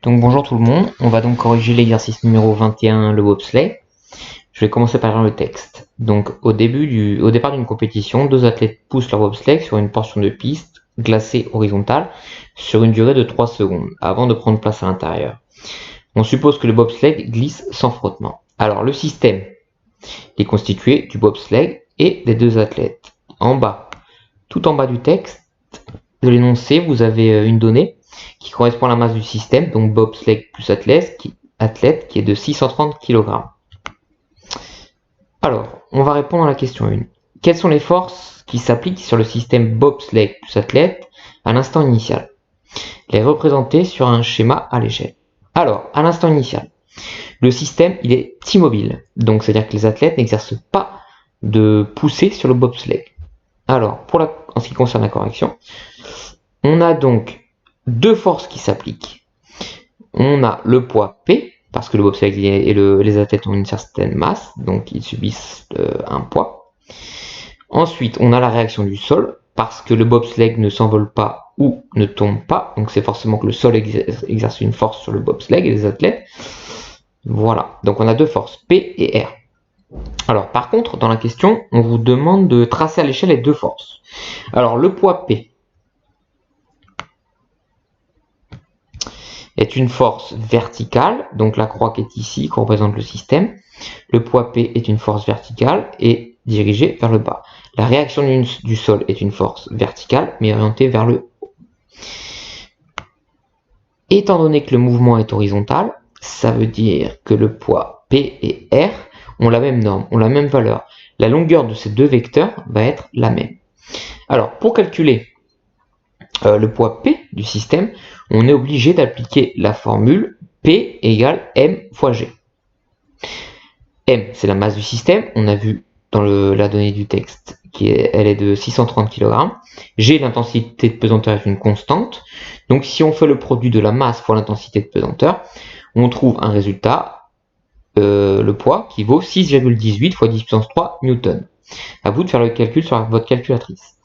Donc bonjour tout le monde, on va donc corriger l'exercice numéro 21, le bobsleigh. Je vais commencer par lire le texte. Donc au départ d'une compétition, deux athlètes poussent leur bobsleigh sur une portion de piste glacée horizontale sur une durée de 3 secondes avant de prendre place à l'intérieur. On suppose que le bobsleigh glisse sans frottement. Alors le système est constitué du bobsleigh et des deux athlètes. Tout en bas du texte de l'énoncé, vous avez une donnée qui correspond à la masse du système, donc bobsleigh plus athlète qui est de 630 kg. Alors, on va répondre à la question 1. Quelles sont les forces qui s'appliquent sur le système bobsleigh plus athlète à l'instant initial? Les représenter sur un schéma à l'échelle. Alors, à l'instant initial, le système il est immobile, donc c'est-à-dire que les athlètes n'exercent pas de poussée sur le bobsleigh. Alors, en ce qui concerne la correction, on a donc deux forces qui s'appliquent. On a le poids P, parce que le bobsleigh et les athlètes ont une certaine masse, donc ils subissent un poids. Ensuite, on a la réaction du sol, parce que le bobsleigh ne s'envole pas ou ne tombe pas, donc c'est forcément que le sol exerce une force sur le bobsleigh et les athlètes. Voilà, donc on a deux forces, P et R. Alors par contre, dans la question, on vous demande de tracer à l'échelle les deux forces. Alors le poids P est une force verticale, donc la croix qui est ici, qui représente le système. Le poids P est une force verticale et dirigée vers le bas. La réaction du sol est une force verticale, mais orientée vers le haut. Étant donné que le mouvement est horizontal, ça veut dire que le poids P et R ont la même norme, ont la même valeur. La longueur de ces deux vecteurs va être la même. Alors, pour calculer le poids P du système, on est obligé d'appliquer la formule P égale M fois G. M, c'est la masse du système, on a vu dans la donnée du texte, elle est de 630 kg. G, l'intensité de pesanteur est une constante. Donc si on fait le produit de la masse fois l'intensité de pesanteur, on trouve un résultat, le poids, qui vaut 6,18 fois 10 puissance 3 newtons. À vous de faire le calcul sur votre calculatrice.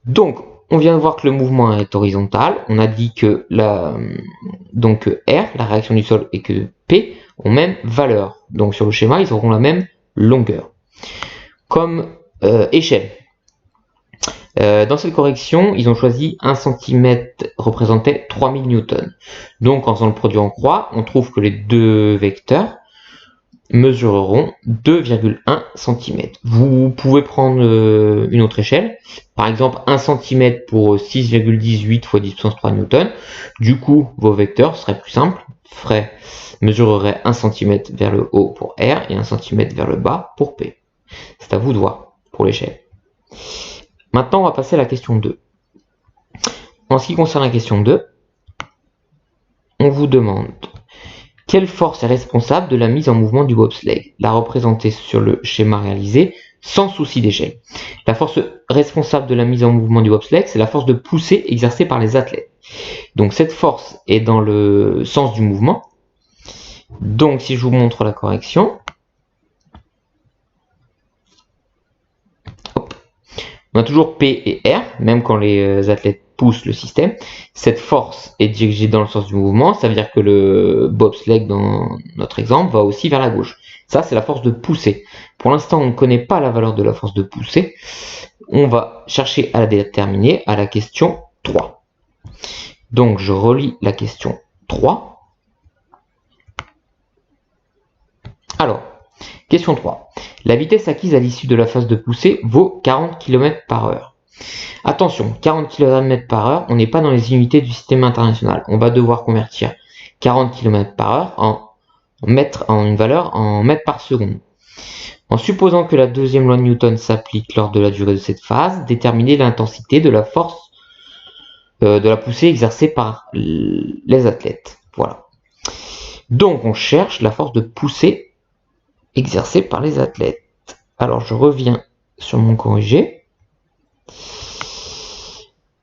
Donc, on vient de voir que le mouvement est horizontal. On a dit que R, la réaction du sol, et que P ont même valeur. Donc sur le schéma, ils auront la même longueur. Comme échelle. Dans cette correction, ils ont choisi 1 cm représentait 3000 newtons. Donc en faisant le produit en croix, on trouve que les deux vecteurs mesureront 2,1 cm. Vous pouvez prendre une autre échelle, par exemple 1 cm pour 6,18 fois 10 puissance 3 newtons. Du coup, vos vecteurs seraient plus simples, mesureraient 1 cm vers le haut pour R et 1 cm vers le bas pour P. C'est à vous de voir pour l'échelle. Maintenant, on va passer à la question 2. En ce qui concerne la question 2, on vous demande quelle force est responsable de la mise en mouvement du bobsleigh? La représenter sur le schéma réalisé sans souci d'échelle. La force responsable de la mise en mouvement du bobsleigh, c'est la force de poussée exercée par les athlètes. Donc cette force est dans le sens du mouvement. Donc si je vous montre la correction, on a toujours P et R, même quand les athlètes poussent le système. Cette force est dirigée dans le sens du mouvement, ça veut dire que le bobsleigh dans notre exemple va aussi vers la gauche. Ça, c'est la force de poussée. Pour l'instant, on ne connaît pas la valeur de la force de poussée. On va chercher à la déterminer à la question 3. Donc, je relis la question 3. Alors, question 3. La vitesse acquise à l'issue de la phase de poussée vaut 40 km/h. Attention, 40 km/h, on n'est pas dans les unités du système international. On va devoir convertir 40 km/h en une valeur en mètres par seconde. En supposant que la deuxième loi de Newton s'applique lors de la durée de cette phase, déterminer l'intensité de la force de la poussée exercée par les athlètes. Voilà. Donc on cherche la force de poussée exercée par les athlètes. Alors je reviens sur mon corrigé.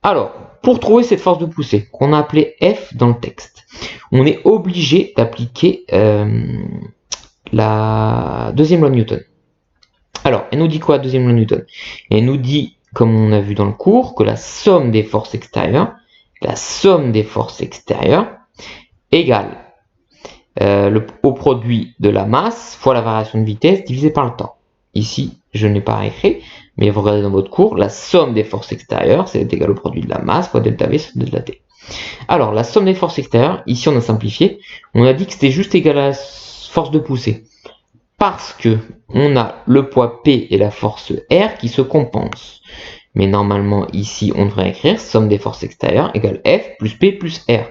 Alors, pour trouver cette force de poussée, qu'on a appelée F dans le texte, on est obligé d'appliquer la deuxième loi de Newton. Alors, elle nous dit quoi, la deuxième loi de Newton? Elle nous dit, comme on a vu dans le cours, que la somme des forces extérieures égale au produit de la masse fois la variation de vitesse divisé par le temps. Ici, je n'ai pas écrit, mais vous regardez dans votre cours, la somme des forces extérieures, c'est égal au produit de la masse fois delta V sur delta T. Alors, la somme des forces extérieures, ici on a simplifié, on a dit que c'était juste égal à la force de poussée. Parce que on a le poids P et la force R qui se compensent. Mais normalement, ici, on devrait écrire somme des forces extérieures égale F plus P plus R.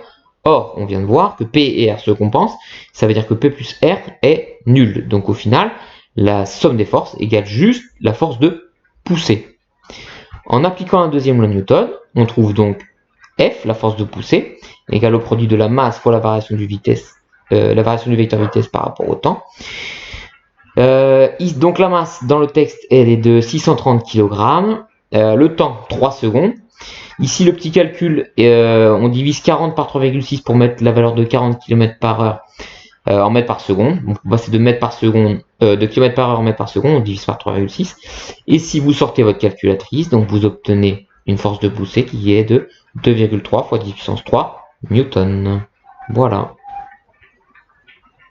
Or, on vient de voir que P et R se compensent, ça veut dire que P plus R est nul. Donc au final, la somme des forces égale juste la force de poussée. En appliquant un deuxième loi de Newton, on trouve donc F, la force de poussée, égale au produit de la masse fois la variation du vecteur vitesse par rapport au temps. Donc la masse dans le texte elle est de 630 kg, le temps 3 secondes. Ici le petit calcul, on divise 40 par 3,6 pour mettre la valeur de 40 km par heure en mètres par seconde. Donc on va passer de mètres par seconde, de km par heure en mètres par seconde, on divise par 3,6. Et si vous sortez votre calculatrice, donc vous obtenez une force de poussée qui est de 2,3 fois 10 puissance 3 newton. Voilà.